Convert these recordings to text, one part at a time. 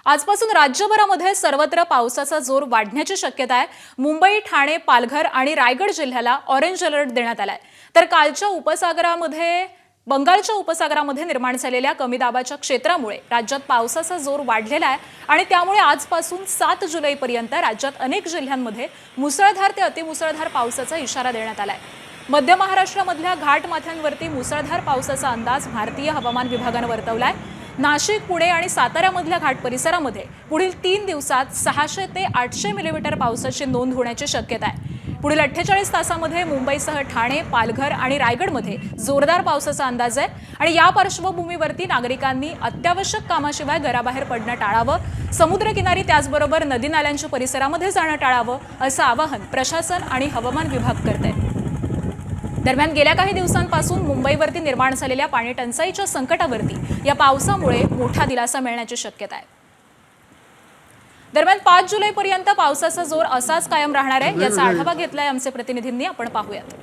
आजपासून राज्यभरामध्ये सर्वत्र पावसाचा जोर वाढण्याची शक्यता आहे। मुंबई, ठाणे, पालघर आणि रायगड जिल्ह्याला ऑरेंज अलर्ट देण्यात आलाय। तर कालच्या बंगालच्या उपसागरामध्ये निर्माण झालेल्या कमी दाबाच्या क्षेत्रामुळे राज्यात पावसाचा जोर वाढलेला आहे आणि त्यामुळे आजपासून 7 जुलैपर्यंत राज्यात अनेक जिल्ह्यांमध्ये मुसळधार ते अतिमुसळधार पावसाचा इशारा देण्यात आलाय। मध्य महाराष्ट्रामधल्या घाटमाथ्यांवरती मुसळधार पावसाचा अंदाज भारतीय हवामान विभागाने वर्तवलाय। नाशिक, पुणे आणि साताऱ्यामधल्या घाट परिसरामध्ये पुढील 3 दिवसात 600 ते 800 मिलीमीटर पावसाची नोंद होण्याची शक्यता आहे। पुढील 48 तासांमध्ये मुंबईसह ठाणे, पालघर आणि रायगडमध्ये जोरदार पावसाचा अंदाज आहे आणि या पार्श्वभूमीवरती नागरिकांनी अत्यावश्यक कामाशिवाय घराबाहेर पडणं टाळावं, समुद्रकिनारी त्याचबरोबर नदी नाल्यांच्या परिसरामध्ये जाणं टाळावं असं आवाहन प्रशासन आणि हवामान विभाग करत आहे। दरम्यान गेल्या काही दिवसांपासून मुंबईवरती निर्माण झालेल्या पाणी टंचाईच्या संकटावरती या पावसामुळे मोठा दिलासा मिळण्याची शक्यता आहे। दरम्यान 5 जुलैपर्यंत पावसाचा जोर असाच कायम राहणार आहे, याचा आढावा घेतलाय आमचे प्रतिनिधींनी। आपण पाहूयात।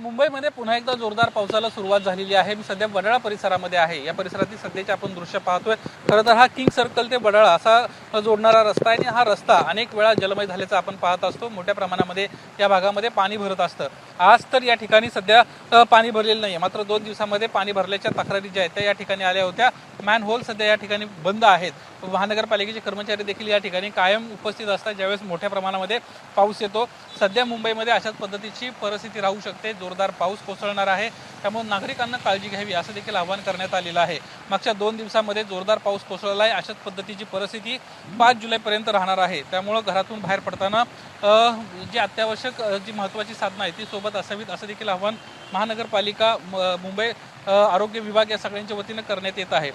मुंबईमध्ये पुन्हा एकदा जोरदार पावसाला सुरुवात झालेली आहे। मी सध्या वडाळा परिसरामध्ये आहे। या परिसरातील सध्याचे आपण दृश्य पाहतोय। खरं तर हा किंग सर्कल ते वडाळा असा जोडणारा रस्ता आहे आणि हा रस्ता अनेक वेळा जलमय झाल्याचं आपण पाहत असतो। मोठ्या प्रमाणामध्ये या भागामध्ये पाणी भरत असतं। आज तर या ठिकाणी सध्या पाणी भरलेलं नाही, मात्र 2 दिवसामध्ये पाणी भरल्याच्या तक्रारी ज्या आहेत त्या या ठिकाणी आल्या होत्या। मॅनहोल सध्या या ठिकाणी बंद आहेत। महानगरपालिकेचे कर्मचारी देखील या ठिकाणी कायम उपस्थित असतात ज्यावेळेस मोठ्या प्रमाणामध्ये पाऊस येतो। सध्या मुंबईमध्ये अशाच पद्धतीची परिस्थिती राहू शकते। जोरदार पाऊस कोसळणार आहे, त्यामुळे नागरिकांना काळजी घ्यावी असं देखील आवाहन करण्यात आलेलं आहे। मागच्या 2 दिवसामध्ये जोरदार पाऊस कोसळला आहे। अशाच पद्धतीची परिस्थिती 5 जुलैपर्यंत राहणार आहे। त्यामुळे घरातून बाहेर पडताना जी अत्यावश्यक जी महत्त्वाची साधनं आहेत ती सोबत असावीत असं देखील आवाहन महानगरपालिका, मुंबई आरोग्य विभाग या सगळ्यांच्या वतीनं करण्यात येत आहे।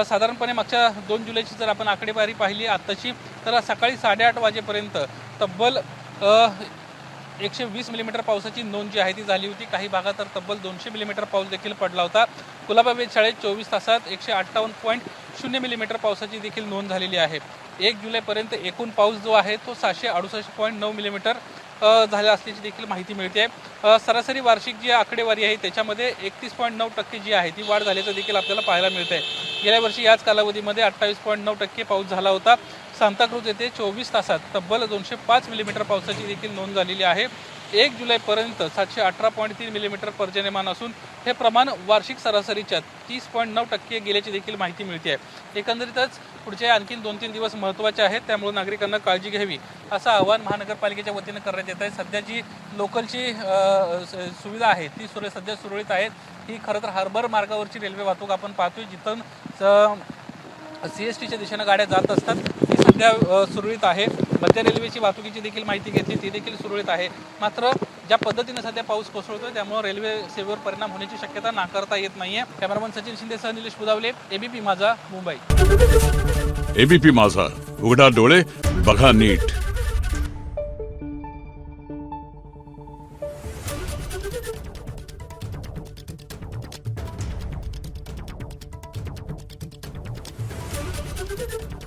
साधारणपणे मागच्या 2 जुलैची जर आपण आकडेवारी पाहिली आत्ताची, तर सकाळी 8:30 वाजेपर्यंत तब्बल 120 मिलीमीटर पावसाची नोंद जी आहे ती झाली होती। काही भागात तर तब्बल 200 मिलीमीटर पाऊस देखील पडला होता। कुलाबा वेधशाळेत 24 तासात 158.0 मिलीमीटर पावसाची देखील नोंद झालेली आहे। 1 जुलैपर्यंत एकूण पाऊस जो आहे तो 768.9 मिलीमीटर झाला असल्याची देखील माहिती मिळते। सरासरी वार्षिक जी आकडेवारी आहे त्याच्यामध्ये 31.9% जी आहे ती वाढ झाल्याचं देखील आपल्याला पाहायला मिळते। गेल्या वर्षी याच कालावधीमध्ये 28.9% पाऊस झाला होता। सांताक्रूज येथे 24 तासात तब्बल 205 मिलीमीटर पावसाची देखील नोंद झालेली आहे। 1 जुलैपर्यंत 718.3 मिलीमीटर पर्जन्यमान असून हे प्रमाण वार्षिक सरासरीच्या 30.9% गेल्याची देखील माहिती मिळते आहे। एकंदरीतच पुढचे आणखी 2-3 दिवस महत्त्वाचे आहेत, त्यामुळे नागरिकांना काळजी घ्यावी असं आवाहन महानगरपालिकेच्या वतीनं करण्यात येत आहे। सध्या जी लोकलची सुविधा आहे ती सध्या सुरळीत आहेत। ही खरं तर हार्बर मार्गावरची रेल्वे वाहतूक आपण पाहतोय, जिथून CSTच्या दिशेनं गाड्या जात असतात, ती सध्या सुरळीत आहे। मध्य रेल्वेची वाहतुकीची देखील माहिती घेतली, ती देखील सुरळीत आहे। मात्र ज्या पद्धतीने सध्या पाऊस कोसळतोय त्यामुळे रेल्वे सेवेवर परिणाम होण्याची शक्यता नाकारता येत नाहीये। कॅमेरामन सचिन शिंदेसह निलेश बुदावले, ABP माझा, मुंबई। ABP माझा, उघडा डोळे बघा नीट। Thank you.